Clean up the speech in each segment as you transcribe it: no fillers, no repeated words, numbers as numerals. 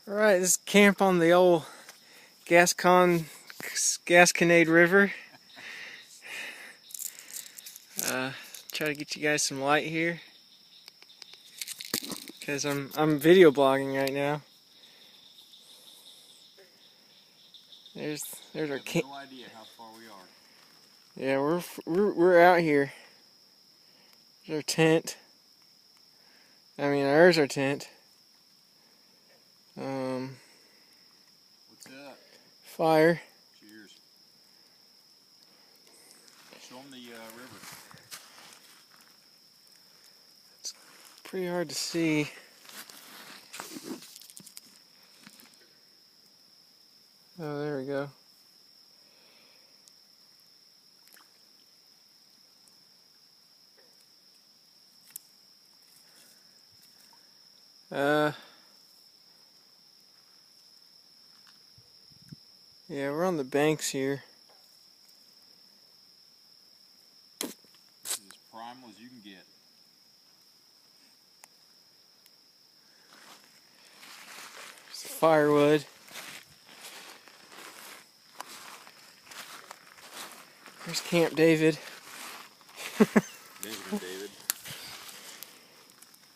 Alright, this is camp on the old Canoe River. Try to get you guys some light here, because I'm video blogging right now. There's our camp. No idea how far we are. Yeah, we're out here. There's our tent. There's our tent. What's up? Fire. Cheers. Show them the river. It's pretty hard to see. Oh, there we go. Yeah, we're on the banks here. This is as primal as you can get. There's firewood. There's Camp David. Benjamin David.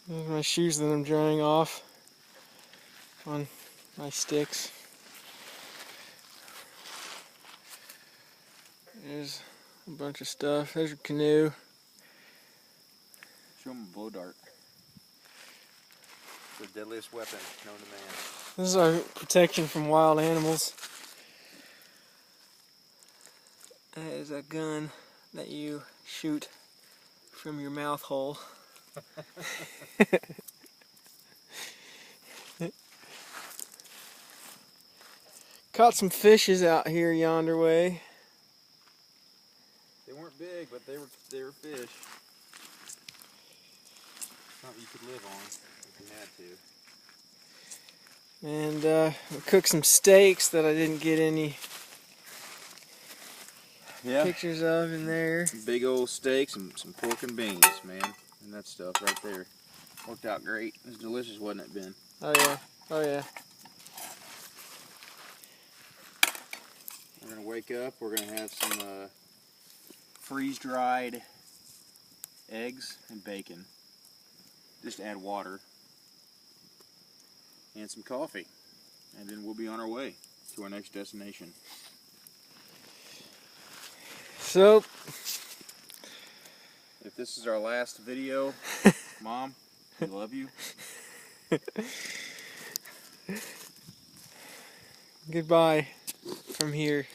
There's my shoes that I'm drying off on my sticks. There's a bunch of stuff. There's a canoe. Show him a blow dart. The deadliest weapon known to man. This is our protection from wild animals. That is a gun that you shoot from your mouth hole. Caught some fishes out here yonder way. They weren't big, but they were fish. Something you could live on if you had to. And we cooked some steaks that I didn't get any pictures of in there. Some big old steaks and some pork and beans, man. And that stuff right there. Worked out great. It was delicious, wasn't it, Ben? Oh yeah, oh yeah. We're going to wake up, we're going to have some freeze-dried eggs and bacon. Just add water. And some coffee. And then we'll be on our way to our next destination. So, if this is our last video, Mom, we love you. Goodbye from here.